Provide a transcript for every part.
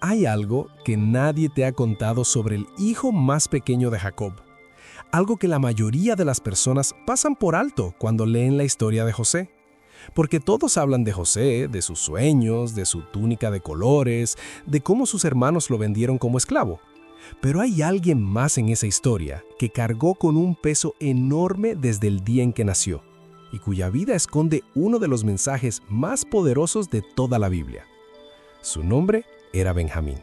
Hay algo que nadie te ha contado sobre el hijo más pequeño de Jacob. Algo que la mayoría de las personas pasan por alto cuando leen la historia de José. Porque todos hablan de José, de sus sueños, de su túnica de colores, de cómo sus hermanos lo vendieron como esclavo. Pero hay alguien más en esa historia que cargó con un peso enorme desde el día en que nació, y cuya vida esconde uno de los mensajes más poderosos de toda la Biblia. Su nombre era Benjamín.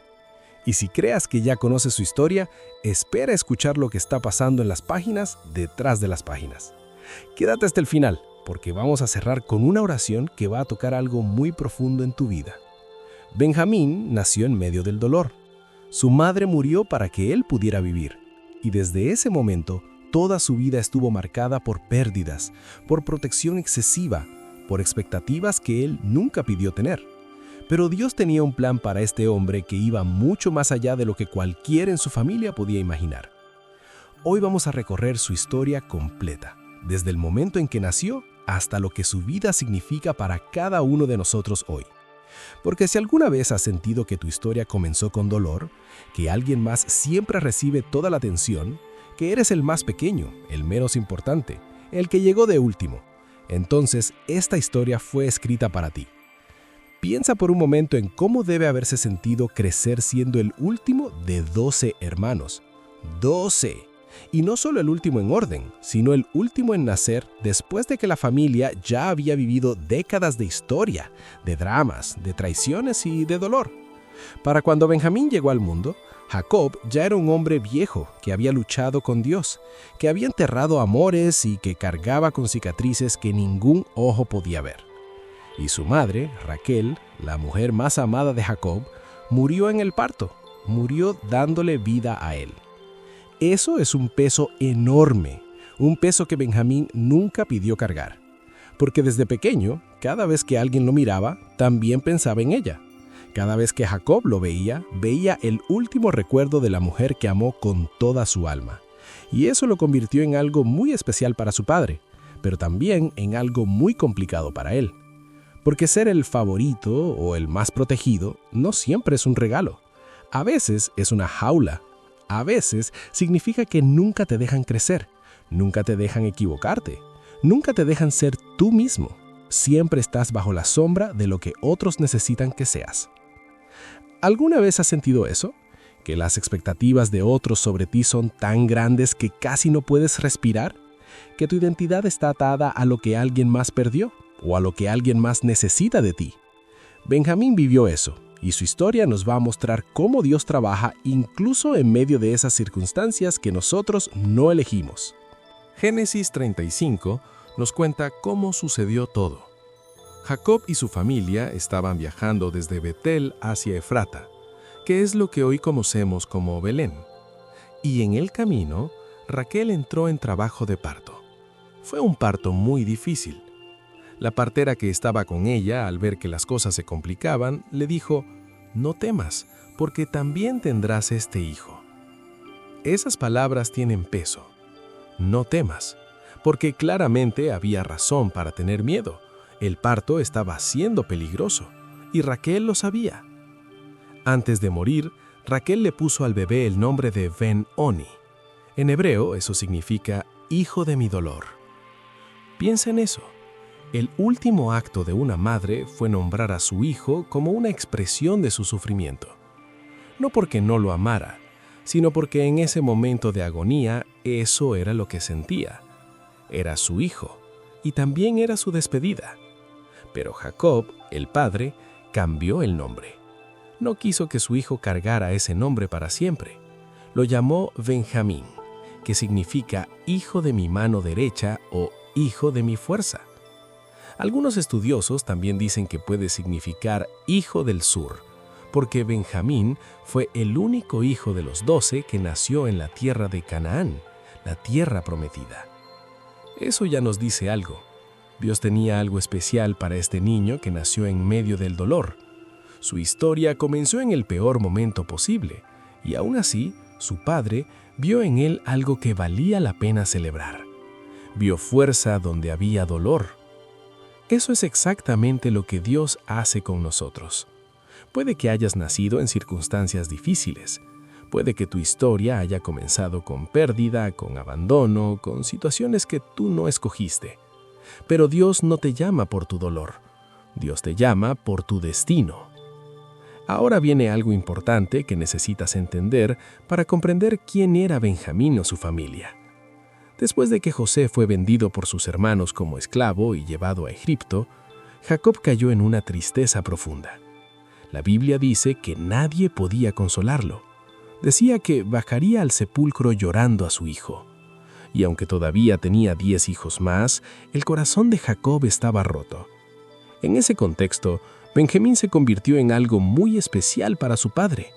Y si creas que ya conoces su historia, espera escuchar lo que está pasando en las páginas detrás de las páginas. Quédate hasta el final, porque vamos a cerrar con una oración que va a tocar algo muy profundo en tu vida. Benjamín nació en medio del dolor. Su madre murió para que él pudiera vivir, y desde ese momento toda su vida estuvo marcada por pérdidas, por protección excesiva, por expectativas que él nunca pidió tener. Pero Dios tenía un plan para este hombre que iba mucho más allá de lo que cualquiera en su familia podía imaginar. Hoy vamos a recorrer su historia completa, desde el momento en que nació hasta lo que su vida significa para cada uno de nosotros hoy. Porque si alguna vez has sentido que tu historia comenzó con dolor, que alguien más siempre recibe toda la atención, que eres el más pequeño, el menos importante, el que llegó de último, entonces esta historia fue escrita para ti. Piensa por un momento en cómo debe haberse sentido crecer siendo el último de 12 hermanos. 12. Y no solo el último en orden, sino el último en nacer después de que la familia ya había vivido décadas de historia, de dramas, de traiciones y de dolor. Para cuando Benjamín llegó al mundo, Jacob ya era un hombre viejo que había luchado con Dios, que había enterrado amores y que cargaba con cicatrices que ningún ojo podía ver. Y su madre, Raquel, la mujer más amada de Jacob, murió en el parto, murió dándole vida a él. Eso es un peso enorme, un peso que Benjamín nunca pidió cargar, porque desde pequeño, cada vez que alguien lo miraba, también pensaba en ella. Cada vez que Jacob lo veía el último recuerdo de la mujer que amó con toda su alma. Y eso lo convirtió en algo muy especial para su padre, pero también en algo muy complicado para él. Porque ser el favorito o el más protegido no siempre es un regalo. A veces es una jaula. A veces significa que nunca te dejan crecer, nunca te dejan equivocarte, nunca te dejan ser tú mismo. Siempre estás bajo la sombra de lo que otros necesitan que seas. ¿Alguna vez has sentido eso? ¿Que las expectativas de otros sobre ti son tan grandes que casi no puedes respirar? ¿Que tu identidad está atada a lo que alguien más perdió o a lo que alguien más necesita de ti? Benjamín vivió eso. Y su historia nos va a mostrar cómo Dios trabaja incluso en medio de esas circunstancias que nosotros no elegimos. Génesis 35 nos cuenta cómo sucedió todo. Jacob y su familia estaban viajando desde Betel hacia Efrata, que es lo que hoy conocemos como Belén. Y en el camino, Raquel entró en trabajo de parto. Fue un parto muy difícil. La partera que estaba con ella, al ver que las cosas se complicaban, le dijo: «No temas, porque también tendrás este hijo». Esas palabras tienen peso. No temas, porque claramente había razón para tener miedo. El parto estaba siendo peligroso, y Raquel lo sabía. Antes de morir, Raquel le puso al bebé el nombre de Ben-Oni. En hebreo eso significa hijo de mi dolor. Piensa en eso. El último acto de una madre fue nombrar a su hijo como una expresión de su sufrimiento. No porque no lo amara, sino porque en ese momento de agonía eso era lo que sentía. Era su hijo, y también era su despedida. Pero Jacob, el padre, cambió el nombre. No quiso que su hijo cargara ese nombre para siempre. Lo llamó Benjamín, que significa hijo de mi mano derecha o hijo de mi fuerza. Algunos estudiosos también dicen que puede significar hijo del sur, porque Benjamín fue el único hijo de los 12 que nació en la tierra de Canaán, la tierra prometida. Eso ya nos dice algo. Dios tenía algo especial para este niño que nació en medio del dolor. Su historia comenzó en el peor momento posible, y aún así, su padre vio en él algo que valía la pena celebrar. Vio fuerza donde había dolor. Eso es exactamente lo que Dios hace con nosotros. Puede que hayas nacido en circunstancias difíciles. Puede que tu historia haya comenzado con pérdida, con abandono, con situaciones que tú no escogiste. Pero Dios no te llama por tu dolor. Dios te llama por tu destino. Ahora viene algo importante que necesitas entender para comprender quién era Benjamín o su familia. Después de que José fue vendido por sus hermanos como esclavo y llevado a Egipto, Jacob cayó en una tristeza profunda. La Biblia dice que nadie podía consolarlo. Decía que bajaría al sepulcro llorando a su hijo. Y aunque todavía tenía 10 hijos más, el corazón de Jacob estaba roto. En ese contexto, Benjamín se convirtió en algo muy especial para su padre.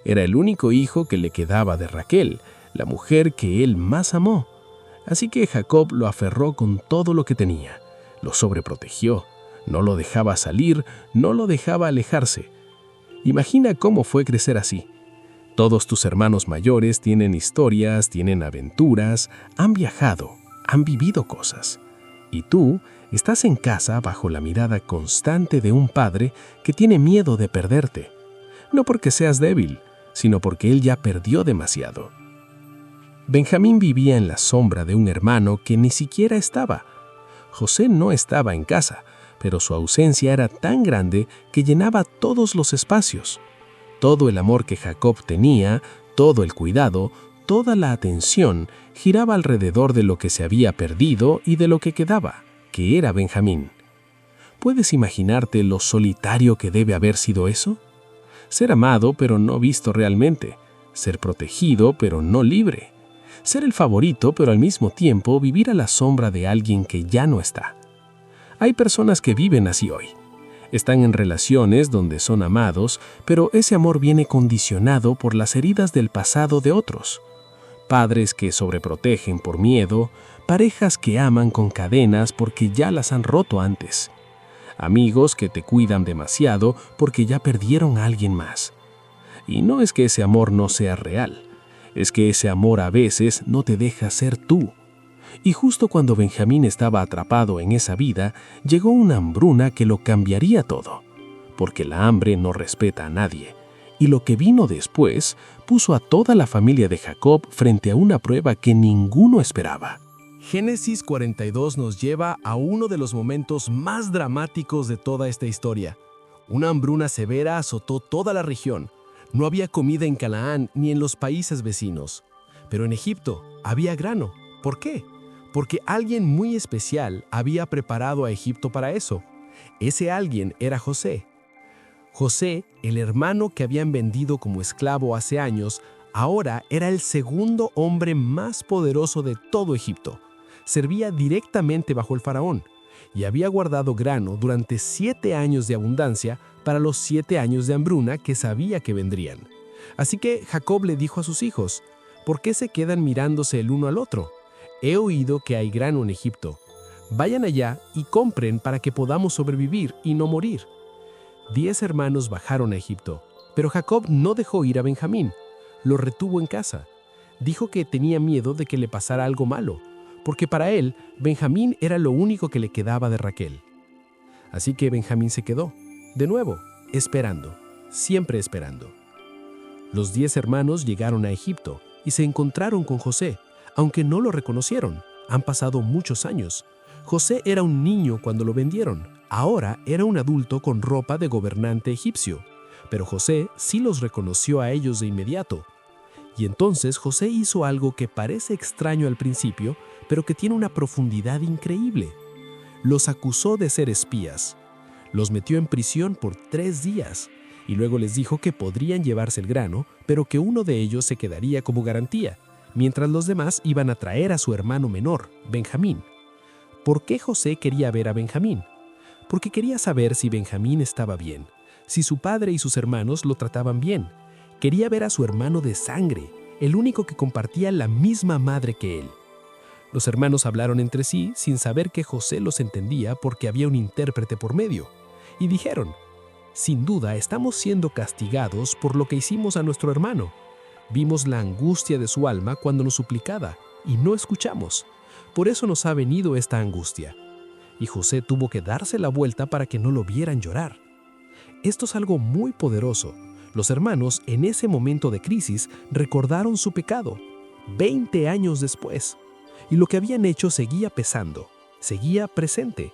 Era el único hijo que le quedaba de Raquel, la mujer que él más amó. Así que Jacob lo aferró con todo lo que tenía, lo sobreprotegió, no lo dejaba salir, no lo dejaba alejarse. Imagina cómo fue crecer así. Todos tus hermanos mayores tienen historias, tienen aventuras, han viajado, han vivido cosas. Y tú estás en casa bajo la mirada constante de un padre que tiene miedo de perderte. No porque seas débil, sino porque él ya perdió demasiado. Benjamín vivía en la sombra de un hermano que ni siquiera estaba. José no estaba en casa, pero su ausencia era tan grande que llenaba todos los espacios. Todo el amor que Jacob tenía, todo el cuidado, toda la atención giraba alrededor de lo que se había perdido y de lo que quedaba, que era Benjamín. ¿Puedes imaginarte lo solitario que debe haber sido eso? Ser amado pero no visto realmente, ser protegido pero no libre, ser el favorito pero al mismo tiempo vivir a la sombra de alguien que ya no está. Hay personas que viven así hoy. Están en relaciones donde son amados, pero ese amor viene condicionado por las heridas del pasado de otros. Padres que sobreprotegen por miedo, parejas que aman con cadenas porque ya las han roto antes. Amigos que te cuidan demasiado porque ya perdieron a alguien más. Y no es que ese amor no sea real, es que ese amor a veces no te deja ser tú. Y justo cuando Benjamín estaba atrapado en esa vida, llegó una hambruna que lo cambiaría todo, porque la hambre no respeta a nadie. Y lo que vino después puso a toda la familia de Jacob frente a una prueba que ninguno esperaba. Génesis 42 nos lleva a uno de los momentos más dramáticos de toda esta historia. Una hambruna severa azotó toda la región. No había comida en Canaán ni en los países vecinos. Pero en Egipto había grano. ¿Por qué? Porque alguien muy especial había preparado a Egipto para eso. Ese alguien era José. José, el hermano que habían vendido como esclavo hace años, ahora era el segundo hombre más poderoso de todo Egipto. Servía directamente bajo el faraón y había guardado grano durante 7 años de abundancia para los 7 años de hambruna que sabía que vendrían. Así que Jacob le dijo a sus hijos, ¿por qué se quedan mirándose el uno al otro? He oído que hay grano en Egipto. Vayan allá y compren para que podamos sobrevivir y no morir. 10 hermanos bajaron a Egipto, pero Jacob no dejó ir a Benjamín. Lo retuvo en casa. Dijo que tenía miedo de que le pasara algo malo, porque para él, Benjamín era lo único que le quedaba de Raquel. Así que Benjamín se quedó, de nuevo, esperando, siempre esperando. Los 10 hermanos llegaron a Egipto y se encontraron con José, aunque no lo reconocieron. Han pasado muchos años. José era un niño cuando lo vendieron. Ahora era un adulto con ropa de gobernante egipcio. Pero José sí los reconoció a ellos de inmediato. Y entonces José hizo algo que parece extraño al principio, pero que tiene una profundidad increíble. Los acusó de ser espías. Los metió en prisión por 3 días. Y luego les dijo que podrían llevarse el grano, pero que uno de ellos se quedaría como garantía, mientras los demás iban a traer a su hermano menor, Benjamín. ¿Por qué José quería ver a Benjamín? Porque quería saber si Benjamín estaba bien, si su padre y sus hermanos lo trataban bien. Quería ver a su hermano de sangre, el único que compartía la misma madre que él. Los hermanos hablaron entre sí sin saber que José los entendía porque había un intérprete por medio. Y dijeron, sin duda estamos siendo castigados por lo que hicimos a nuestro hermano. Vimos la angustia de su alma cuando nos suplicaba y no escuchamos. Por eso nos ha venido esta angustia. Y José tuvo que darse la vuelta para que no lo vieran llorar. Esto es algo muy poderoso. Los hermanos, en ese momento de crisis, recordaron su pecado, 20 años después. Y lo que habían hecho seguía pesando, seguía presente.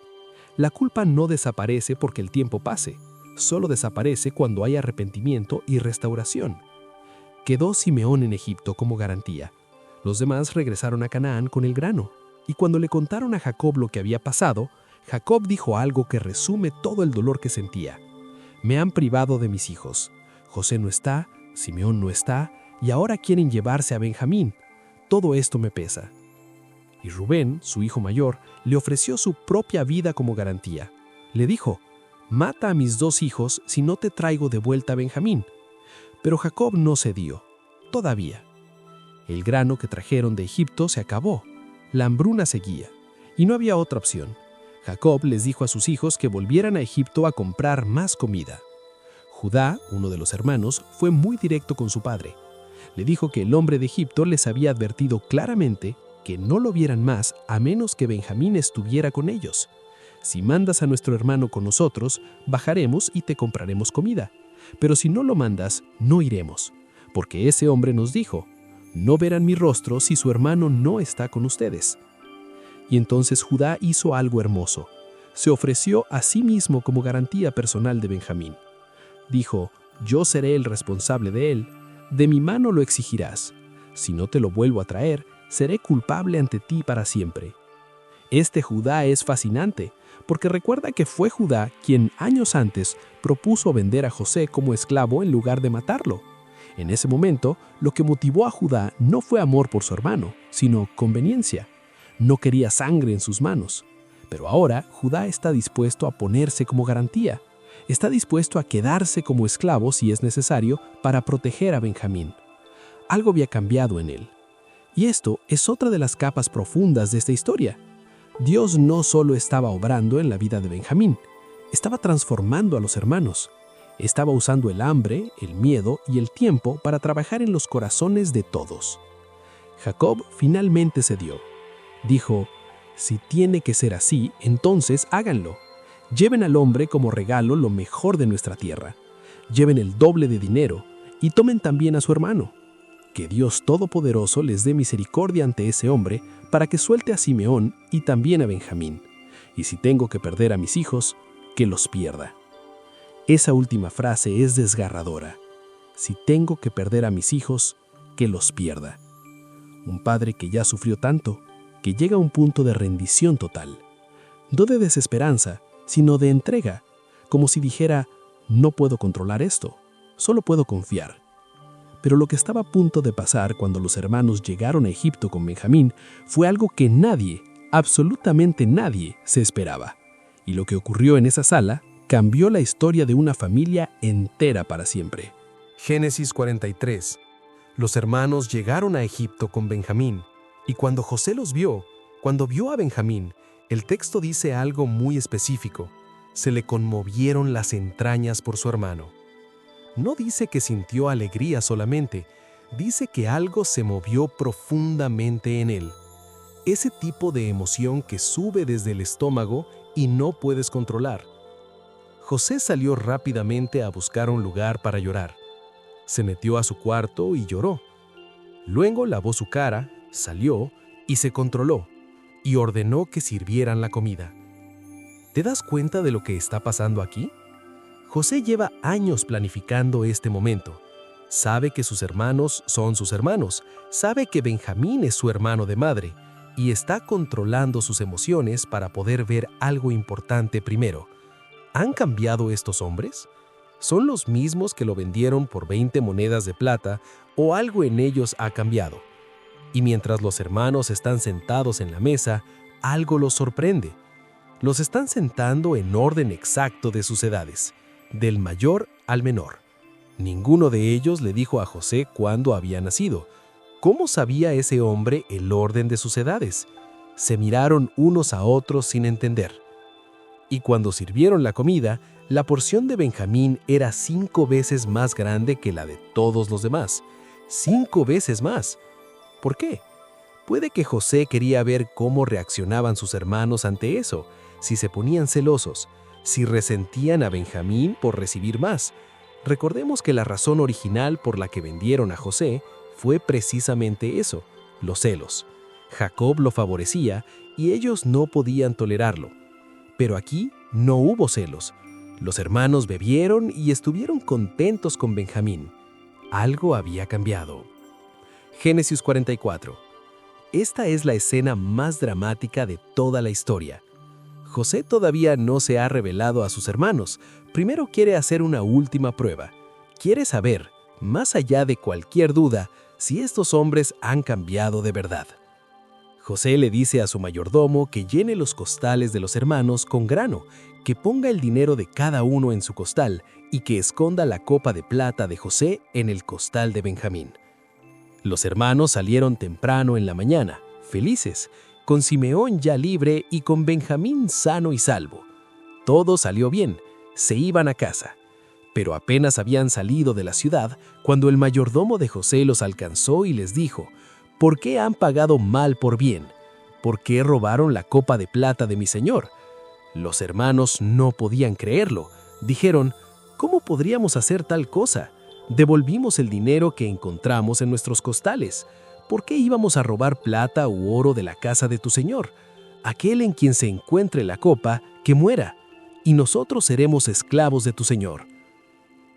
La culpa no desaparece porque el tiempo pase, solo desaparece cuando hay arrepentimiento y restauración. Quedó Simeón en Egipto como garantía. Los demás regresaron a Canaán con el grano. Y cuando le contaron a Jacob lo que había pasado, Jacob dijo algo que resume todo el dolor que sentía. Me han privado de mis hijos. José no está, Simeón no está, y ahora quieren llevarse a Benjamín. Todo esto me pesa. Y Rubén, su hijo mayor, le ofreció su propia vida como garantía. Le dijo, mata a mis 2 hijos si no te traigo de vuelta a Benjamín. Pero Jacob no cedió, todavía. El grano que trajeron de Egipto se acabó. La hambruna seguía, y no había otra opción. Jacob les dijo a sus hijos que volvieran a Egipto a comprar más comida. Judá, uno de los hermanos, fue muy directo con su padre. Le dijo que el hombre de Egipto les había advertido claramente que no lo vieran más a menos que Benjamín estuviera con ellos. Si mandas a nuestro hermano con nosotros, bajaremos y te compraremos comida. Pero si no lo mandas, no iremos, porque ese hombre nos dijo, no verán mi rostro si su hermano no está con ustedes. Y entonces Judá hizo algo hermoso. Se ofreció a sí mismo como garantía personal de Benjamín. Dijo, yo seré el responsable de él, de mi mano lo exigirás. Si no te lo vuelvo a traer, seré culpable ante ti para siempre. Este Judá es fascinante, porque recuerda que fue Judá quien años antes propuso vender a José como esclavo en lugar de matarlo. En ese momento, lo que motivó a Judá no fue amor por su hermano, sino conveniencia. No quería sangre en sus manos. Pero ahora Judá está dispuesto a ponerse como garantía. Está dispuesto a quedarse como esclavo si es necesario para proteger a Benjamín. Algo había cambiado en él. Y esto es otra de las capas profundas de esta historia. Dios no solo estaba obrando en la vida de Benjamín, estaba transformando a los hermanos. Estaba usando el hambre, el miedo y el tiempo para trabajar en los corazones de todos. Jacob finalmente cedió. Dijo, si tiene que ser así, entonces háganlo. Lleven al hombre como regalo lo mejor de nuestra tierra. Lleven el doble de dinero y tomen también a su hermano. Que Dios Todopoderoso les dé misericordia ante ese hombre para que suelte a Simeón y también a Benjamín. Y si tengo que perder a mis hijos, que los pierda. Esa última frase es desgarradora. Si tengo que perder a mis hijos, que los pierda. Un padre que ya sufrió tanto, que llega a un punto de rendición total. No de desesperanza, sino de entrega, como si dijera, no puedo controlar esto, solo puedo confiar. Pero lo que estaba a punto de pasar cuando los hermanos llegaron a Egipto con Benjamín fue algo que nadie, absolutamente nadie, se esperaba. Y lo que ocurrió en esa sala cambió la historia de una familia entera para siempre. Génesis 43. Los hermanos llegaron a Egipto con Benjamín, y cuando José los vio, cuando vio a Benjamín, el texto dice algo muy específico. Se le conmovieron las entrañas por su hermano. No dice que sintió alegría solamente, dice que algo se movió profundamente en él. Ese tipo de emoción que sube desde el estómago y no puedes controlar. José salió rápidamente a buscar un lugar para llorar. Se metió a su cuarto y lloró. Luego lavó su cara, salió y se controló, y ordenó que sirvieran la comida. ¿Te das cuenta de lo que está pasando aquí? José lleva años planificando este momento. Sabe que sus hermanos son sus hermanos, sabe que Benjamín es su hermano de madre, y está controlando sus emociones para poder ver algo importante primero. ¿Han cambiado estos hombres? ¿Son los mismos que lo vendieron por 20 monedas de plata o algo en ellos ha cambiado? Y mientras los hermanos están sentados en la mesa, algo los sorprende. Los están sentando en orden exacto de sus edades, del mayor al menor. Ninguno de ellos le dijo a José cuándo había nacido. ¿Cómo sabía ese hombre el orden de sus edades? Se miraron unos a otros sin entender. Y cuando sirvieron la comida, la porción de Benjamín era 5 veces más grande que la de todos los demás. 5 veces más. ¿Por qué? Puede que José quería ver cómo reaccionaban sus hermanos ante eso, si se ponían celosos, si resentían a Benjamín por recibir más. Recordemos que la razón original por la que vendieron a José fue precisamente eso, los celos. Jacob lo favorecía y ellos no podían tolerarlo. Pero aquí no hubo celos. Los hermanos bebieron y estuvieron contentos con Benjamín. Algo había cambiado. Génesis 44. Esta es la escena más dramática de toda la historia. José todavía no se ha revelado a sus hermanos. Primero quiere hacer una última prueba. Quiere saber, más allá de cualquier duda, si estos hombres han cambiado de verdad. José le dice a su mayordomo que llene los costales de los hermanos con grano, que ponga el dinero de cada uno en su costal y que esconda la copa de plata de José en el costal de Benjamín. Los hermanos salieron temprano en la mañana, felices, con Simeón ya libre y con Benjamín sano y salvo. Todo salió bien, se iban a casa. Pero apenas habían salido de la ciudad cuando el mayordomo de José los alcanzó y les dijo: ¿Por qué han pagado mal por bien? ¿Por qué robaron la copa de plata de mi señor? Los hermanos no podían creerlo. Dijeron: ¿Cómo podríamos hacer tal cosa? Devolvimos el dinero que encontramos en nuestros costales. ¿Por qué íbamos a robar plata u oro de la casa de tu señor? Aquel en quien se encuentre la copa, que muera, y nosotros seremos esclavos de tu señor.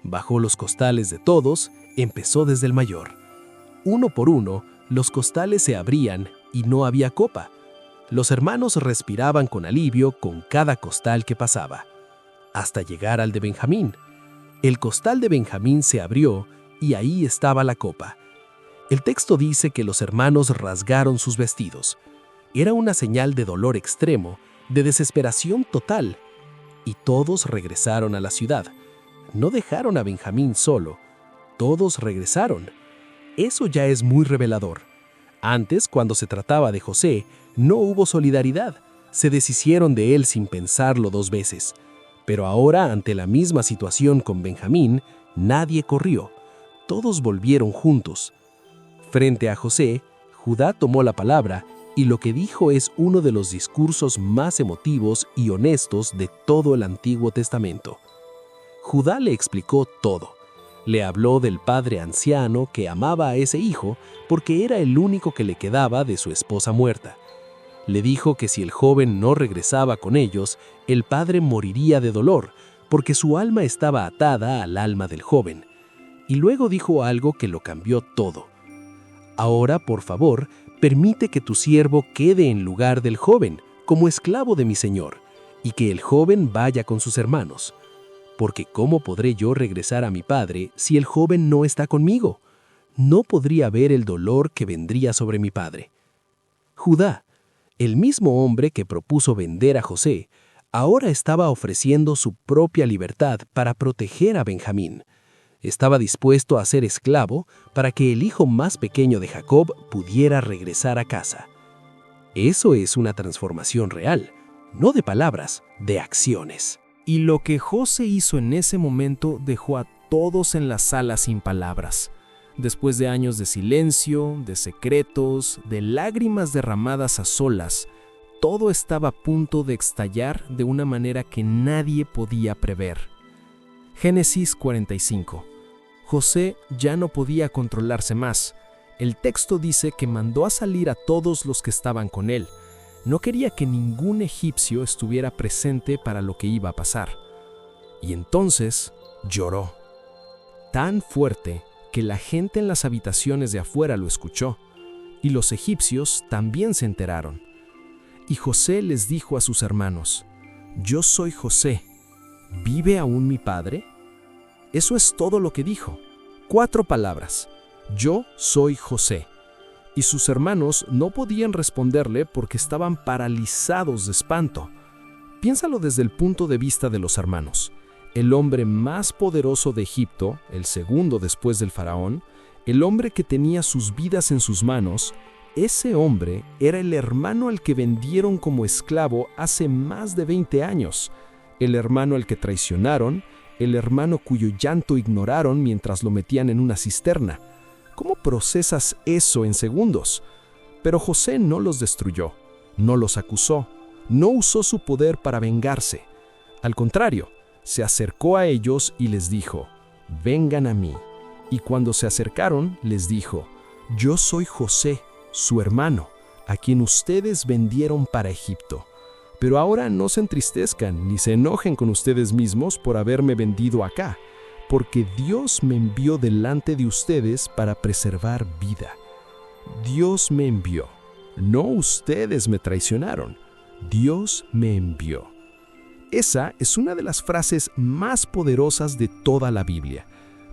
Bajó los costales de todos, empezó desde el mayor. Uno por uno, los costales se abrían y no había copa. Los hermanos respiraban con alivio con cada costal que pasaba, hasta llegar al de Benjamín. El costal de Benjamín se abrió y ahí estaba la copa. El texto dice que los hermanos rasgaron sus vestidos. Era una señal de dolor extremo, de desesperación total. Y todos regresaron a la ciudad. No dejaron a Benjamín solo. Todos regresaron. Eso ya es muy revelador. Antes, cuando se trataba de José, no hubo solidaridad. Se deshicieron de él sin pensarlo dos veces. Pero ahora, ante la misma situación con Benjamín, nadie corrió. Todos volvieron juntos. Frente a José, Judá tomó la palabra y lo que dijo es uno de los discursos más emotivos y honestos de todo el Antiguo Testamento. Judá le explicó todo. Le habló del padre anciano que amaba a ese hijo porque era el único que le quedaba de su esposa muerta. Le dijo que si el joven no regresaba con ellos, el padre moriría de dolor, porque su alma estaba atada al alma del joven. Y luego dijo algo que lo cambió todo. Ahora, por favor, permite que tu siervo quede en lugar del joven, como esclavo de mi señor, y que el joven vaya con sus hermanos. Porque ¿cómo podré yo regresar a mi padre si el joven no está conmigo? No podría ver el dolor que vendría sobre mi padre. Judá, el mismo hombre que propuso vender a José, ahora estaba ofreciendo su propia libertad para proteger a Benjamín. Estaba dispuesto a ser esclavo para que el hijo más pequeño de Jacob pudiera regresar a casa. Eso es una transformación real, no de palabras, de acciones. Y lo que José hizo en ese momento dejó a todos en la sala sin palabras. Después de años de silencio, de secretos, de lágrimas derramadas a solas, todo estaba a punto de estallar de una manera que nadie podía prever. Génesis 45. José ya no podía controlarse más. El texto dice que mandó a salir a todos los que estaban con él. No quería que ningún egipcio estuviera presente para lo que iba a pasar. Y entonces lloró. Tan fuerte que la gente en las habitaciones de afuera lo escuchó. Y los egipcios también se enteraron. Y José les dijo a sus hermanos: «Yo soy José. ¿Vive aún mi padre?». Eso es todo lo que dijo. 4 palabras. Yo soy José. Y sus hermanos no podían responderle porque estaban paralizados de espanto. Piénsalo desde el punto de vista de los hermanos. El hombre más poderoso de Egipto, el segundo después del faraón, el hombre que tenía sus vidas en sus manos, ese hombre era el hermano al que vendieron como esclavo hace más de 20 años, el hermano al que traicionaron, el hermano cuyo llanto ignoraron mientras lo metían en una cisterna. ¿Cómo procesas eso en segundos? Pero José no los destruyó, no los acusó, no usó su poder para vengarse. Al contrario, se acercó a ellos y les dijo: «Vengan a mí». Y cuando se acercaron, les dijo: «Yo soy José, su hermano, a quien ustedes vendieron para Egipto. Pero ahora no se entristezcan ni se enojen con ustedes mismos por haberme vendido acá, porque Dios me envió delante de ustedes para preservar vida. Dios me envió, no ustedes me traicionaron. Dios me envió». Esa es una de las frases más poderosas de toda la Biblia,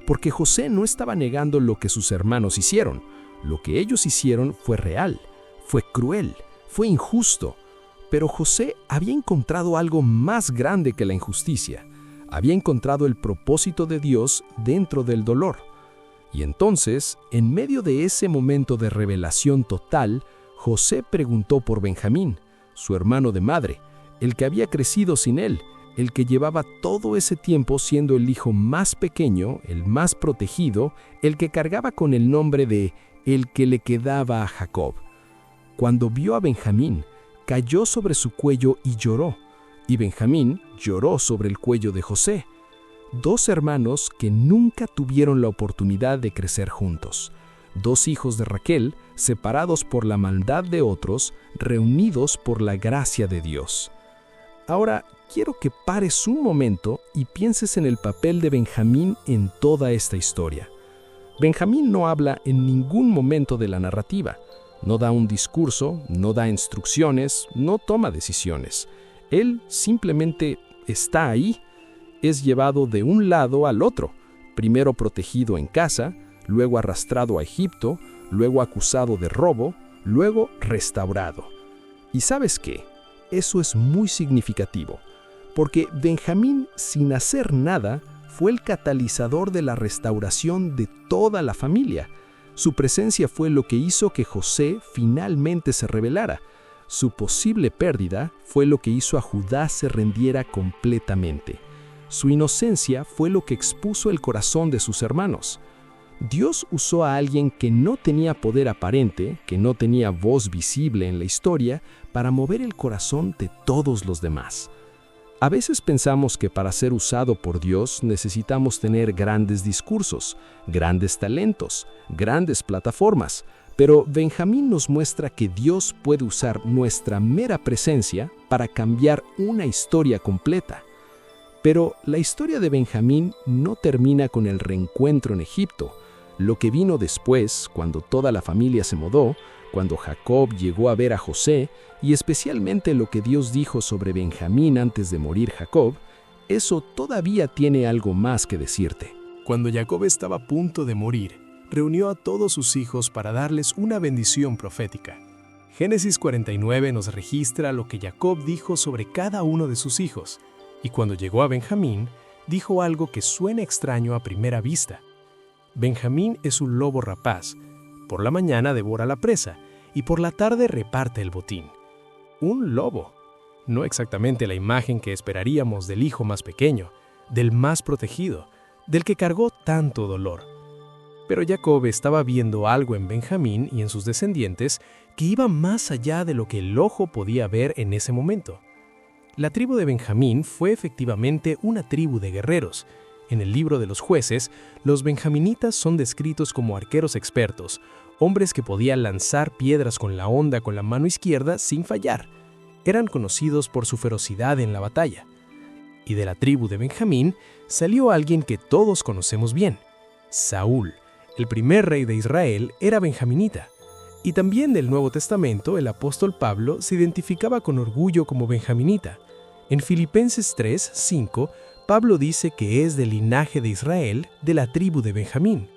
porque José no estaba negando lo que sus hermanos hicieron. Lo que ellos hicieron fue real, fue cruel, fue injusto. Pero José había encontrado algo más grande que la injusticia. Había encontrado el propósito de Dios dentro del dolor. Y entonces, en medio de ese momento de revelación total, José preguntó por Benjamín, su hermano de madre, el que había crecido sin él, el que llevaba todo ese tiempo siendo el hijo más pequeño, el más protegido, el que cargaba con el nombre de el que le quedaba a Jacob. Cuando vio a Benjamín, cayó sobre su cuello y lloró, y Benjamín lloró sobre el cuello de José. Dos hermanos que nunca tuvieron la oportunidad de crecer juntos. Dos hijos de Raquel, separados por la maldad de otros, reunidos por la gracia de Dios. Ahora, quiero que pares un momento y pienses en el papel de Benjamín en toda esta historia. Benjamín no habla en ningún momento de la narrativa. No da un discurso, no da instrucciones, no toma decisiones. Él simplemente está ahí. Es llevado de un lado al otro, primero protegido en casa, luego arrastrado a Egipto, luego acusado de robo, luego restaurado. ¿Y sabes qué? Eso es muy significativo, porque Benjamín, sin hacer nada, fue el catalizador de la restauración de toda la familia. Su presencia fue lo que hizo que José finalmente se rebelara. Su posible pérdida fue lo que hizo a Judá se rendiera completamente. Su inocencia fue lo que expuso el corazón de sus hermanos. Dios usó a alguien que no tenía poder aparente, que no tenía voz visible en la historia, para mover el corazón de todos los demás. A veces pensamos que para ser usado por Dios necesitamos tener grandes discursos, grandes talentos, grandes plataformas, pero Benjamín nos muestra que Dios puede usar nuestra mera presencia para cambiar una historia completa. Pero la historia de Benjamín no termina con el reencuentro en Egipto. Lo que vino después, cuando toda la familia se mudó, cuando Jacob llegó a ver a José, y especialmente lo que Dios dijo sobre Benjamín antes de morir Jacob, eso todavía tiene algo más que decirte. Cuando Jacob estaba a punto de morir, reunió a todos sus hijos para darles una bendición profética. Génesis 49 nos registra lo que Jacob dijo sobre cada uno de sus hijos, y cuando llegó a Benjamín, dijo algo que suena extraño a primera vista. Benjamín es un lobo rapaz. Por la mañana devora la presa y por la tarde reparte el botín. Un lobo. No exactamente la imagen que esperaríamos del hijo más pequeño, del más protegido, del que cargó tanto dolor. Pero Jacob estaba viendo algo en Benjamín y en sus descendientes que iba más allá de lo que el ojo podía ver en ese momento. La tribu de Benjamín fue efectivamente una tribu de guerreros. En el libro de los jueces, los benjaminitas son descritos como arqueros expertos, hombres que podían lanzar piedras con la honda con la mano izquierda sin fallar. Eran conocidos por su ferocidad en la batalla. Y de la tribu de Benjamín salió alguien que todos conocemos bien, Saúl. El primer rey de Israel era benjaminita. Y también del Nuevo Testamento, el apóstol Pablo se identificaba con orgullo como benjaminita. En Filipenses 3:5, Pablo dice que es del linaje de Israel, de la tribu de Benjamín.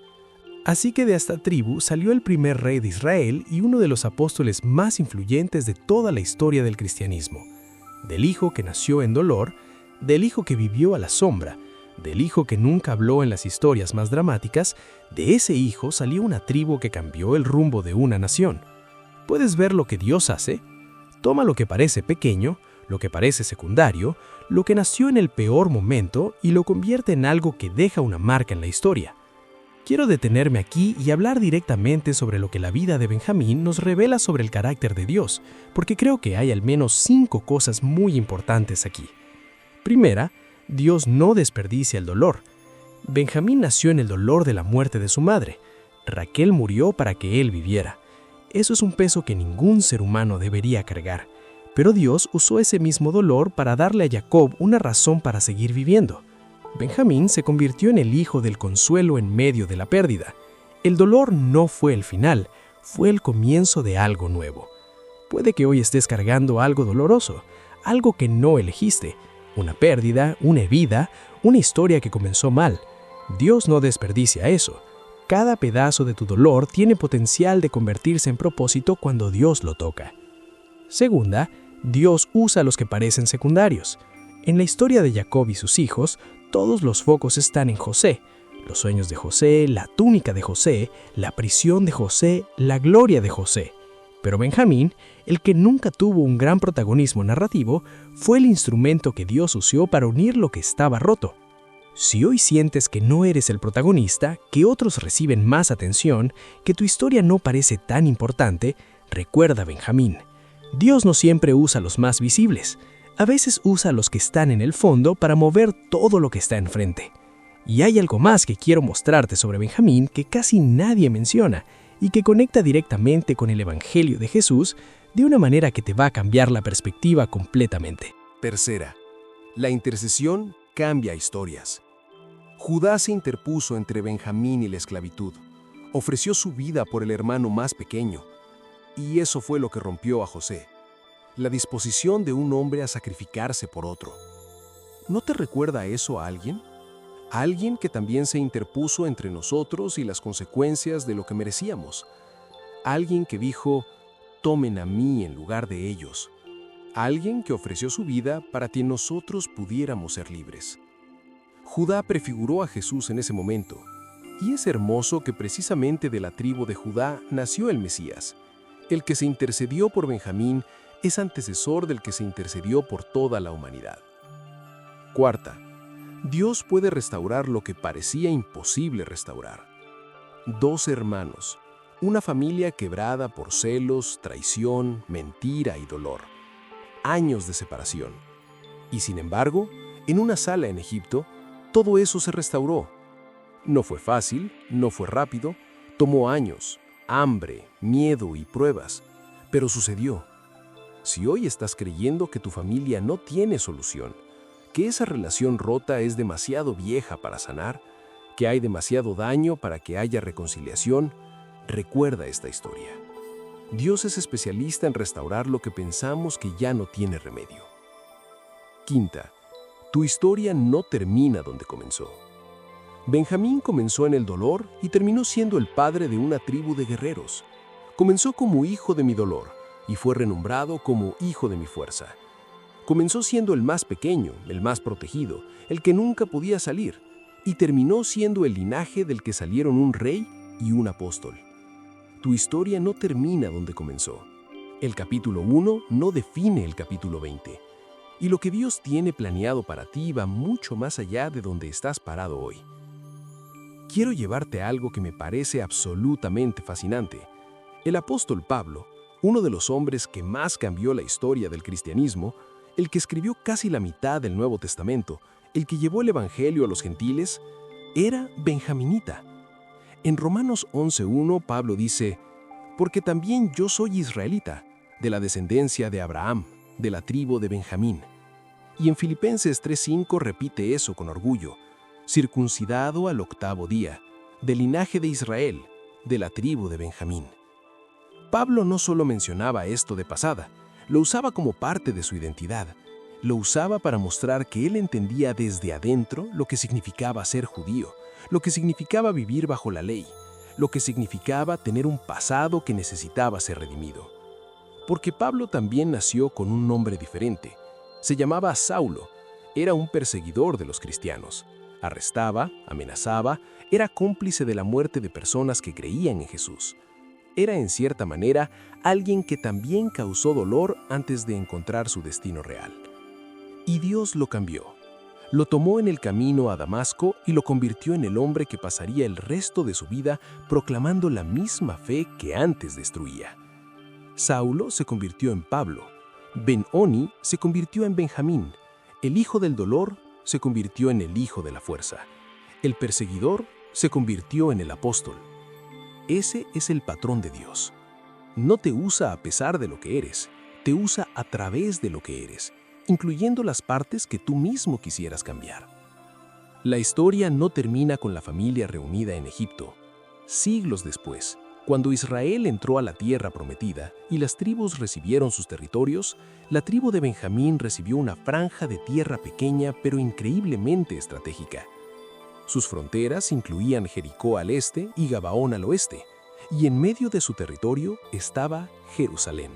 Así que de esta tribu salió el primer rey de Israel y uno de los apóstoles más influyentes de toda la historia del cristianismo. Del hijo que nació en dolor, del hijo que vivió a la sombra, del hijo que nunca habló en las historias más dramáticas, de ese hijo salió una tribu que cambió el rumbo de una nación. ¿Puedes ver lo que Dios hace? Toma lo que parece pequeño, lo que parece secundario, lo que nació en el peor momento y lo convierte en algo que deja una marca en la historia. Quiero detenerme aquí y hablar directamente sobre lo que la vida de Benjamín nos revela sobre el carácter de Dios, porque creo que hay al menos 5 cosas muy importantes aquí. Primera, Dios no desperdicia el dolor. Benjamín nació en el dolor de la muerte de su madre. Raquel murió para que él viviera. Eso es un peso que ningún ser humano debería cargar. Pero Dios usó ese mismo dolor para darle a Jacob una razón para seguir viviendo. Benjamín se convirtió en el hijo del consuelo en medio de la pérdida. El dolor no fue el final, fue el comienzo de algo nuevo. Puede que hoy estés cargando algo doloroso, algo que no elegiste, una pérdida, una vida, una historia que comenzó mal. Dios no desperdicia eso. Cada pedazo de tu dolor tiene potencial de convertirse en propósito cuando Dios lo toca. Segunda, Dios usa a los que parecen secundarios. En la historia de Jacob y sus hijos, todos los focos están en José. Los sueños de José, la túnica de José, la prisión de José, la gloria de José. Pero Benjamín, el que nunca tuvo un gran protagonismo narrativo, fue el instrumento que Dios usó para unir lo que estaba roto. Si hoy sientes que no eres el protagonista, que otros reciben más atención, que tu historia no parece tan importante, recuerda a Benjamín. Dios no siempre usa a los más visibles. A veces usa a los que están en el fondo para mover todo lo que está enfrente. Y hay algo más que quiero mostrarte sobre Benjamín que casi nadie menciona y que conecta directamente con el Evangelio de Jesús de una manera que te va a cambiar la perspectiva completamente. Tercera, la intercesión cambia historias. Judá se interpuso entre Benjamín y la esclavitud. Ofreció su vida por el hermano más pequeño. Y eso fue lo que rompió a José. La disposición de un hombre a sacrificarse por otro. ¿No te recuerda eso a alguien? A alguien que también se interpuso entre nosotros y las consecuencias de lo que merecíamos. A alguien que dijo, tomen a mí en lugar de ellos. A alguien que ofreció su vida para que nosotros pudiéramos ser libres. Judá prefiguró a Jesús en ese momento. Y es hermoso que precisamente de la tribu de Judá nació el Mesías. El que se intercedió por Benjamín es antecesor del que se intercedió por toda la humanidad. Cuarta, Dios puede restaurar lo que parecía imposible restaurar. Dos hermanos, una familia quebrada por celos, traición, mentira y dolor. Años de separación. Y sin embargo, en una sala en Egipto, todo eso se restauró. No fue fácil, no fue rápido, tomó años, hambre, miedo y pruebas, pero sucedió. Si hoy estás creyendo que tu familia no tiene solución, que esa relación rota es demasiado vieja para sanar, que hay demasiado daño para que haya reconciliación, recuerda esta historia. Dios es especialista en restaurar lo que pensamos que ya no tiene remedio. Quinta, tu historia no termina donde comenzó. Benjamín comenzó en el dolor y terminó siendo el padre de una tribu de guerreros. Comenzó como hijo de mi dolor y fue renombrado como hijo de mi fuerza. Comenzó siendo el más pequeño, el más protegido, el que nunca podía salir, y terminó siendo el linaje del que salieron un rey y un apóstol. Tu historia no termina donde comenzó. El capítulo 1 no define el capítulo 20. Y lo que Dios tiene planeado para ti va mucho más allá de donde estás parado hoy. Quiero llevarte a algo que me parece absolutamente fascinante. El apóstol Pablo, uno de los hombres que más cambió la historia del cristianismo, el que escribió casi la mitad del Nuevo Testamento, el que llevó el Evangelio a los gentiles, era benjaminita. En Romanos 11:1 Pablo dice, «Porque también yo soy israelita, de la descendencia de Abraham, de la tribu de Benjamín». Y en Filipenses 3:5 repite eso con orgullo, «circuncidado al 8º día, del linaje de Israel, de la tribu de Benjamín». Pablo no solo mencionaba esto de pasada, lo usaba como parte de su identidad. Lo usaba para mostrar que él entendía desde adentro lo que significaba ser judío, lo que significaba vivir bajo la ley, lo que significaba tener un pasado que necesitaba ser redimido. Porque Pablo también nació con un nombre diferente. Se llamaba Saulo, era un perseguidor de los cristianos. Arrestaba, amenazaba, era cómplice de la muerte de personas que creían en Jesús. Era en cierta manera alguien que también causó dolor antes de encontrar su destino real. Y Dios lo cambió. Lo tomó en el camino a Damasco y lo convirtió en el hombre que pasaría el resto de su vida proclamando la misma fe que antes destruía. Saulo se convirtió en Pablo. Ben-Oni se convirtió en Benjamín. El hijo del dolor se convirtió en el hijo de la fuerza. El perseguidor se convirtió en el apóstol. Ese es el patrón de Dios. No te usa a pesar de lo que eres, te usa a través de lo que eres, incluyendo las partes que tú mismo quisieras cambiar. La historia no termina con la familia reunida en Egipto. Siglos después, cuando Israel entró a la tierra prometida y las tribus recibieron sus territorios, la tribu de Benjamín recibió una franja de tierra pequeña pero increíblemente estratégica. Sus fronteras incluían Jericó al este y Gabaón al oeste, y en medio de su territorio estaba Jerusalén.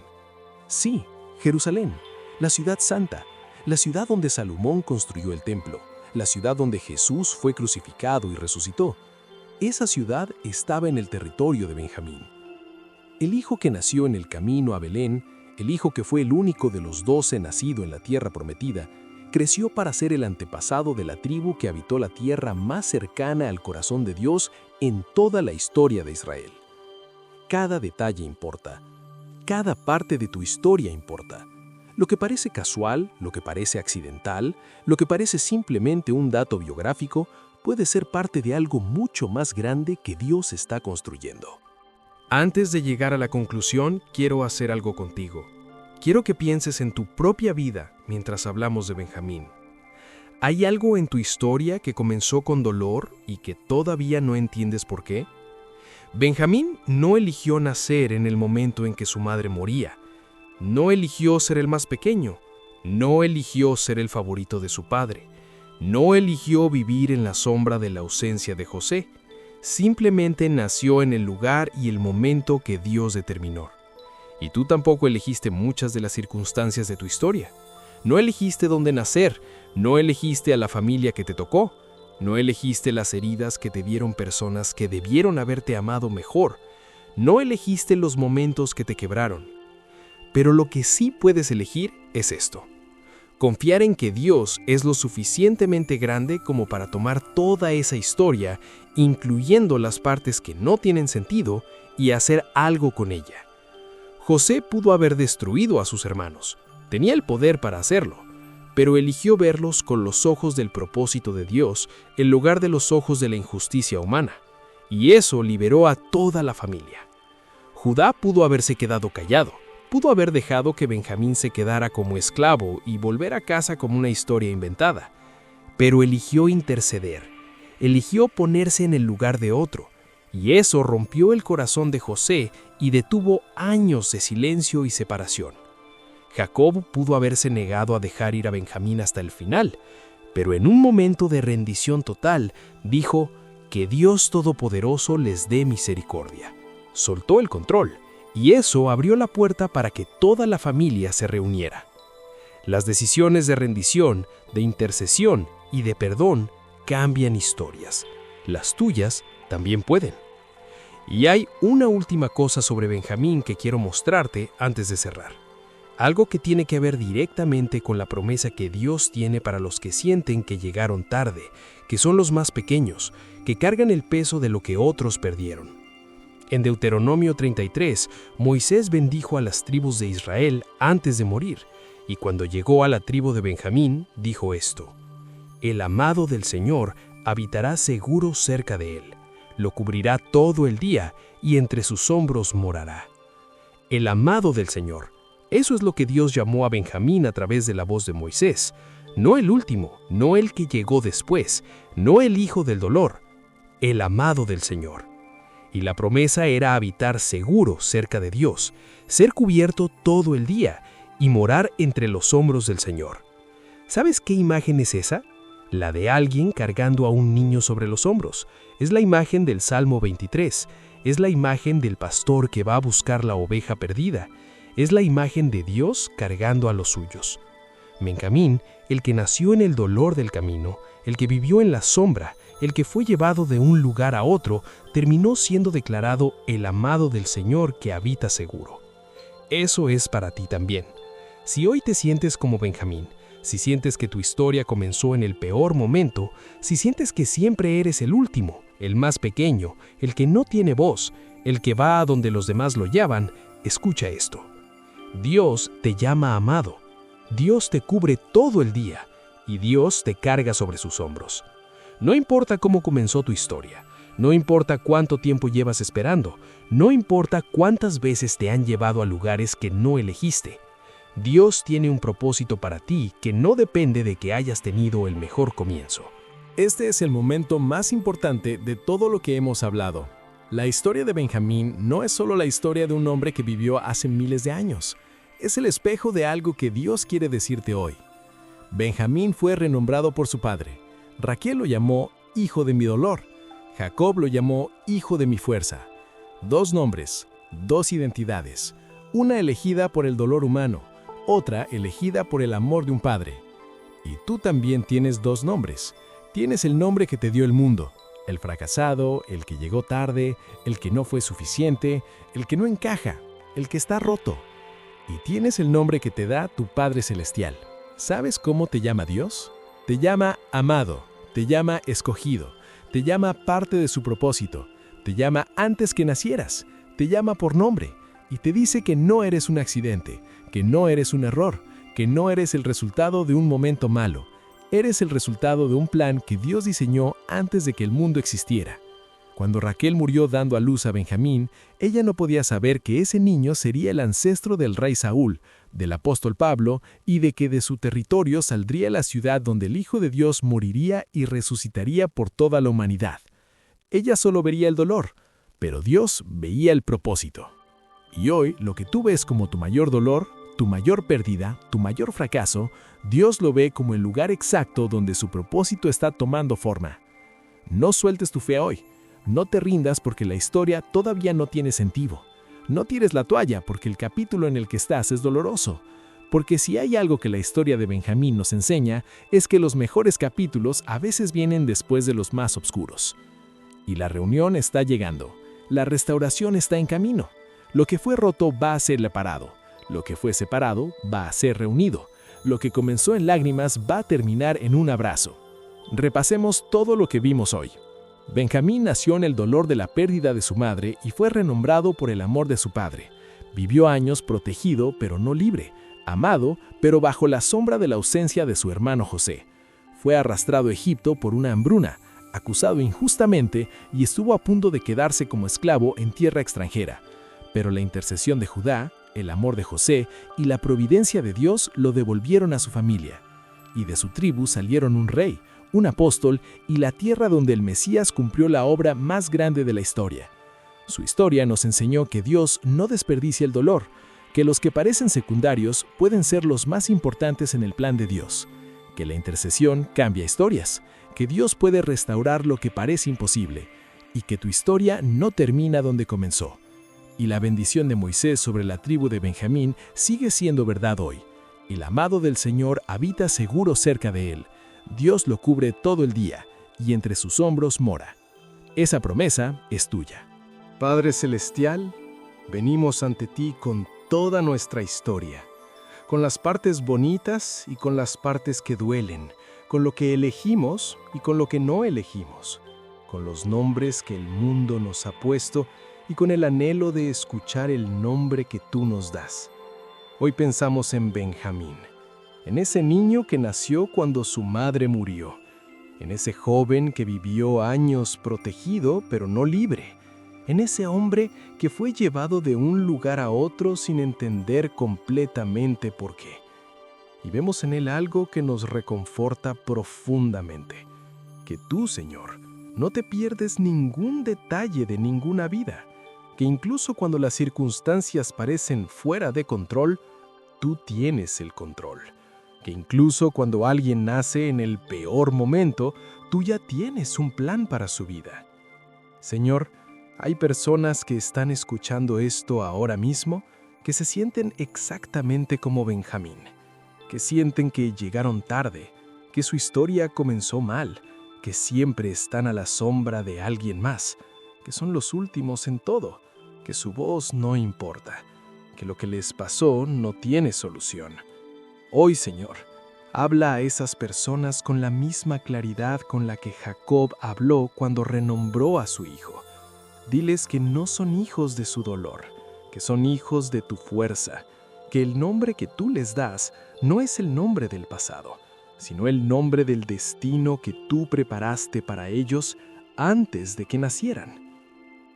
Sí, Jerusalén, la ciudad santa, la ciudad donde Salomón construyó el templo, la ciudad donde Jesús fue crucificado y resucitó. Esa ciudad estaba en el territorio de Benjamín. El hijo que nació en el camino a Belén, el hijo que fue el único de los 12 nacido en la tierra prometida, creció para ser el antepasado de la tribu que habitó la tierra más cercana al corazón de Dios en toda la historia de Israel. Cada detalle importa. Cada parte de tu historia importa. Lo que parece casual, lo que parece accidental, lo que parece simplemente un dato biográfico, puede ser parte de algo mucho más grande que Dios está construyendo. Antes de llegar a la conclusión, quiero hacer algo contigo. Quiero que pienses en tu propia vida mientras hablamos de Benjamín. ¿Hay algo en tu historia que comenzó con dolor y que todavía no entiendes por qué? Benjamín no eligió nacer en el momento en que su madre moría. No eligió ser el más pequeño. No eligió ser el favorito de su padre. No eligió vivir en la sombra de la ausencia de José. Simplemente nació en el lugar y el momento que Dios determinó. Y tú tampoco elegiste muchas de las circunstancias de tu historia. No elegiste dónde nacer, no elegiste a la familia que te tocó, no elegiste las heridas que te dieron personas que debieron haberte amado mejor, no elegiste los momentos que te quebraron. Pero lo que sí puedes elegir es esto: confiar en que Dios es lo suficientemente grande como para tomar toda esa historia, incluyendo las partes que no tienen sentido, y hacer algo con ella. José pudo haber destruido a sus hermanos, tenía el poder para hacerlo, pero eligió verlos con los ojos del propósito de Dios en lugar de los ojos de la injusticia humana, y eso liberó a toda la familia. Judá pudo haberse quedado callado, pudo haber dejado que Benjamín se quedara como esclavo y volver a casa como una historia inventada, pero eligió interceder, eligió ponerse en el lugar de otro, y eso rompió el corazón de José y detuvo años de silencio y separación. Jacob pudo haberse negado a dejar ir a Benjamín hasta el final, pero en un momento de rendición total dijo: que Dios Todopoderoso les dé misericordia. Soltó el control, y eso abrió la puerta para que toda la familia se reuniera. Las decisiones de rendición, de intercesión y de perdón cambian historias. Las tuyas también pueden. Y hay una última cosa sobre Benjamín que quiero mostrarte antes de cerrar. Algo que tiene que ver directamente con la promesa que Dios tiene para los que sienten que llegaron tarde, que son los más pequeños, que cargan el peso de lo que otros perdieron. En Deuteronomio 33, Moisés bendijo a las tribus de Israel antes de morir, y cuando llegó a la tribu de Benjamín, dijo esto: el amado del Señor habitará seguro cerca de él, lo cubrirá todo el día y entre sus hombros morará. El amado del Señor. Eso es lo que Dios llamó a Benjamín a través de la voz de Moisés. No el último, no el que llegó después, no el hijo del dolor, el amado del Señor. Y la promesa era habitar seguro cerca de Dios, ser cubierto todo el día y morar entre los hombros del Señor. ¿Sabes qué imagen es esa? La de alguien cargando a un niño sobre los hombros. Es la imagen del Salmo 23. Es la imagen del pastor que va a buscar la oveja perdida. Es la imagen de Dios cargando a los suyos. Benjamín, el que nació en el dolor del camino, el que vivió en la sombra, el que fue llevado de un lugar a otro, terminó siendo declarado el amado del Señor que habita seguro. Eso es para ti también. Si hoy te sientes como Benjamín, si sientes que tu historia comenzó en el peor momento, si sientes que siempre eres el último, el más pequeño, el que no tiene voz, el que va a donde los demás lo llaman, escucha esto. Dios te llama amado. Dios te cubre todo el día. y Dios te carga sobre sus hombros. No importa cómo comenzó tu historia, no importa cuánto tiempo llevas esperando, no importa cuántas veces te han llevado a lugares que no elegiste. Dios tiene un propósito para ti que no depende de que hayas tenido el mejor comienzo. Este es el momento más importante de todo lo que hemos hablado. La historia de Benjamín no es solo la historia de un hombre que vivió hace miles de años. Es el espejo de algo que Dios quiere decirte hoy. Benjamín fue renombrado por su padre. Raquel lo llamó hijo de mi dolor. Jacob lo llamó hijo de mi fuerza. Dos nombres, dos identidades. Una elegida por el dolor humano, otra elegida por el amor de un padre. Y tú también tienes dos nombres. Tienes el nombre que te dio el mundo, el fracasado, el que llegó tarde, el que no fue suficiente, el que no encaja, el que está roto. Y tienes el nombre que te da tu Padre Celestial. ¿Sabes cómo te llama Dios? Te llama amado, te llama escogido, te llama parte de su propósito, te llama antes que nacieras, te llama por nombre y te dice que no eres un accidente, que no eres un error, que no eres el resultado de un momento malo. Eres el resultado de un plan que Dios diseñó antes de que el mundo existiera. Cuando Raquel murió dando a luz a Benjamín, ella no podía saber que ese niño sería el ancestro del rey Saúl, del apóstol Pablo, y de que de su territorio saldría la ciudad donde el Hijo de Dios moriría y resucitaría por toda la humanidad. Ella solo vería el dolor, pero Dios veía el propósito. Y hoy, lo que tú ves como tu mayor dolor, tu mayor pérdida, tu mayor fracaso, Dios lo ve como el lugar exacto donde su propósito está tomando forma. No sueltes tu fe hoy. No te rindas porque la historia todavía no tiene sentido. No tires la toalla porque el capítulo en el que estás es doloroso. Porque si hay algo que la historia de Benjamín nos enseña, es que los mejores capítulos a veces vienen después de los más oscuros. Y la reunión está llegando. La restauración está en camino. Lo que fue roto va a ser reparado. Lo que fue separado va a ser reunido. Lo que comenzó en lágrimas va a terminar en un abrazo. Repasemos todo lo que vimos hoy. Benjamín nació en el dolor de la pérdida de su madre y fue renombrado por el amor de su padre. Vivió años protegido pero no libre, amado pero bajo la sombra de la ausencia de su hermano José. Fue arrastrado a Egipto por una hambruna, acusado injustamente y estuvo a punto de quedarse como esclavo en tierra extranjera. Pero la intercesión de Judá, el amor de José y la providencia de Dios lo devolvieron a su familia. Y de su tribu salieron un rey, un apóstol y la tierra donde el Mesías cumplió la obra más grande de la historia. Su historia nos enseñó que Dios no desperdicia el dolor, que los que parecen secundarios pueden ser los más importantes en el plan de Dios, que la intercesión cambia historias, que Dios puede restaurar lo que parece imposible y que tu historia no termina donde comenzó. Y la bendición de Moisés sobre la tribu de Benjamín sigue siendo verdad hoy. El amado del Señor habita seguro cerca de él. Dios lo cubre todo el día y entre sus hombros mora. Esa promesa es tuya. Padre Celestial, venimos ante ti con toda nuestra historia, con las partes bonitas y con las partes que duelen, con lo que elegimos y con lo que no elegimos, con los nombres que el mundo nos ha puesto y con el anhelo de escuchar el nombre que tú nos das. Hoy pensamos en Benjamín, en ese niño que nació cuando su madre murió, en ese joven que vivió años protegido pero no libre, en ese hombre que fue llevado de un lugar a otro sin entender completamente por qué. Y vemos en él algo que nos reconforta profundamente, que tú, Señor, no te pierdes ningún detalle de ninguna vida, que incluso cuando las circunstancias parecen fuera de control, tú tienes el control. Que incluso cuando alguien nace en el peor momento, tú ya tienes un plan para su vida. Señor, hay personas que están escuchando esto ahora mismo que se sienten exactamente como Benjamín, que sienten que llegaron tarde, que su historia comenzó mal, que siempre están a la sombra de alguien más, que son los últimos en todo, que su voz no importa, que lo que les pasó no tiene solución. Hoy, Señor, habla a esas personas con la misma claridad con la que Jacob habló cuando renombró a su hijo. Diles que no son hijos de su dolor, que son hijos de tu fuerza, que el nombre que tú les das no es el nombre del pasado, sino el nombre del destino que tú preparaste para ellos antes de que nacieran.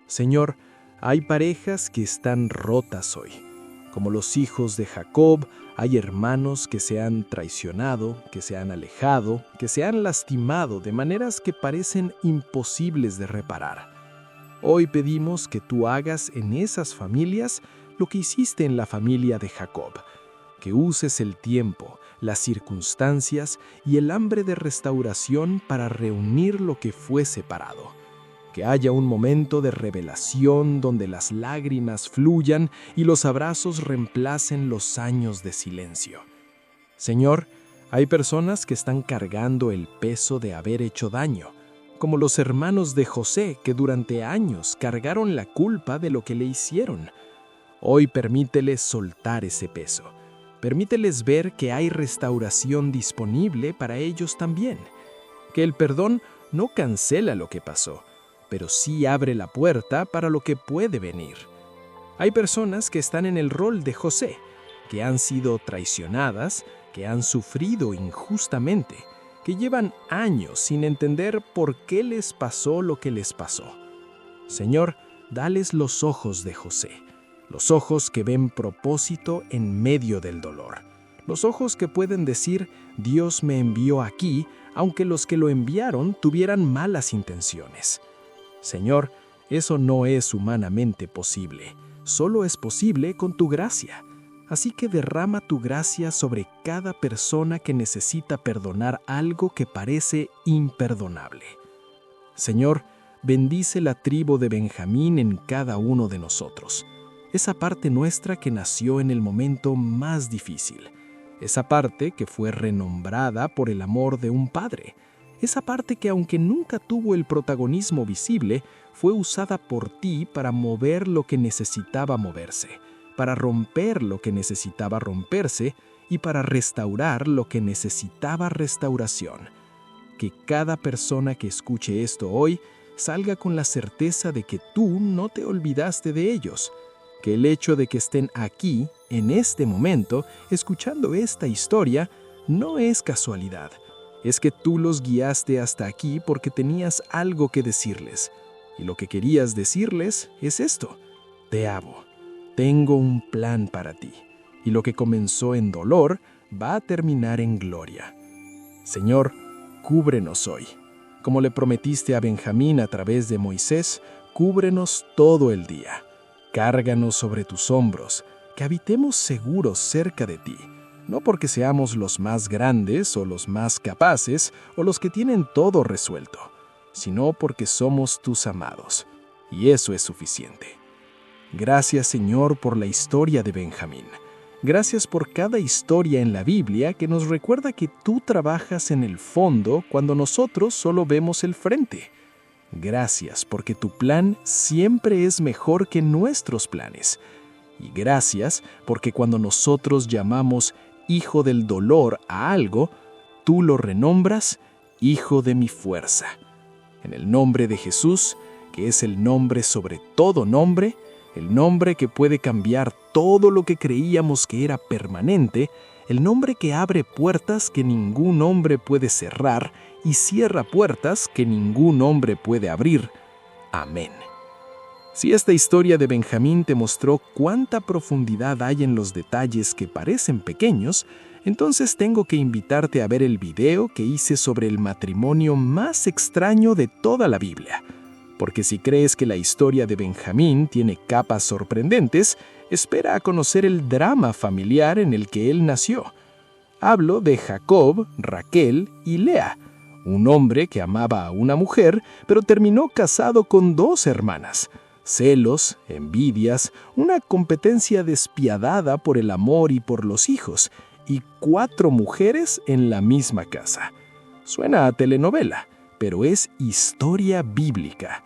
Señor, hay parejas que están rotas hoy. Como los hijos de Jacob, hay hermanos que se han traicionado, que se han alejado, que se han lastimado de maneras que parecen imposibles de reparar. Hoy pedimos que tú hagas en esas familias lo que hiciste en la familia de Jacob, que uses el tiempo, las circunstancias y el hambre de restauración para reunir lo que fue separado. Que haya un momento de revelación donde las lágrimas fluyan y los abrazos reemplacen los años de silencio. Señor, hay personas que están cargando el peso de haber hecho daño, como los hermanos de José que durante años cargaron la culpa de lo que le hicieron. Hoy permíteles soltar ese peso. Permíteles ver que hay restauración disponible para ellos también. Que el perdón no cancela lo que pasó, pero sí abre la puerta para lo que puede venir. Hay personas que están en el rol de José, que han sido traicionadas, que han sufrido injustamente, que llevan años sin entender por qué les pasó lo que les pasó. Señor, dales los ojos de José, los ojos que ven propósito en medio del dolor, los ojos que pueden decir, Dios me envió aquí, aunque los que lo enviaron tuvieran malas intenciones. Señor, eso no es humanamente posible, solo es posible con tu gracia. Así que derrama tu gracia sobre cada persona que necesita perdonar algo que parece imperdonable. Señor, bendice la tribu de Benjamín en cada uno de nosotros. Esa parte nuestra que nació en el momento más difícil. Esa parte que fue renombrada por el amor de un padre. Esa parte que aunque nunca tuvo el protagonismo visible, fue usada por ti para mover lo que necesitaba moverse, para romper lo que necesitaba romperse y para restaurar lo que necesitaba restauración. Que cada persona que escuche esto hoy salga con la certeza de que tú no te olvidaste de ellos, que el hecho de que estén aquí, en este momento, escuchando esta historia, no es casualidad. Es que tú los guiaste hasta aquí porque tenías algo que decirles. Y lo que querías decirles es esto: te amo. Tengo un plan para ti, y lo que comenzó en dolor va a terminar en gloria. Señor, cúbrenos hoy. Como le prometiste a Benjamín a través de Moisés, cúbrenos todo el día. Cárganos sobre tus hombros, que habitemos seguros cerca de ti, no porque seamos los más grandes o los más capaces o los que tienen todo resuelto, sino porque somos tus amados, y eso es suficiente. Gracias, Señor, por la historia de Benjamín. Gracias por cada historia en la Biblia que nos recuerda que tú trabajas en el fondo cuando nosotros solo vemos el frente. Gracias porque tu plan siempre es mejor que nuestros planes. Y gracias porque cuando nosotros llamamos Hijo del Dolor a algo, tú lo renombras Hijo de mi fuerza. En el nombre de Jesús, que es el nombre sobre todo nombre, el nombre que puede cambiar todo lo que creíamos que era permanente, el nombre que abre puertas que ningún hombre puede cerrar y cierra puertas que ningún hombre puede abrir. Amén. Si esta historia de Benjamín te mostró cuánta profundidad hay en los detalles que parecen pequeños, entonces tengo que invitarte a ver el video que hice sobre el matrimonio más extraño de toda la Biblia. Porque si crees que la historia de Benjamín tiene capas sorprendentes, espera a conocer el drama familiar en el que él nació. Hablo de Jacob, Raquel y Lea, un hombre que amaba a una mujer, pero terminó casado con 2 hermanas. Celos, envidias, una competencia despiadada por el amor y por los hijos, y 4 mujeres en la misma casa. Suena a telenovela, pero es historia bíblica.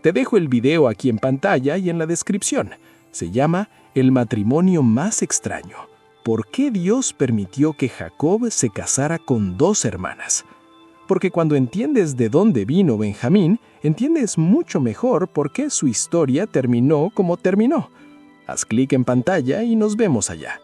Te dejo el video aquí en pantalla y en la descripción. Se llama El matrimonio más extraño. ¿Por qué Dios permitió que Jacob se casara con 2 hermanas? Porque cuando entiendes de dónde vino Benjamín, entiendes mucho mejor por qué su historia terminó como terminó. Haz clic en pantalla y nos vemos allá.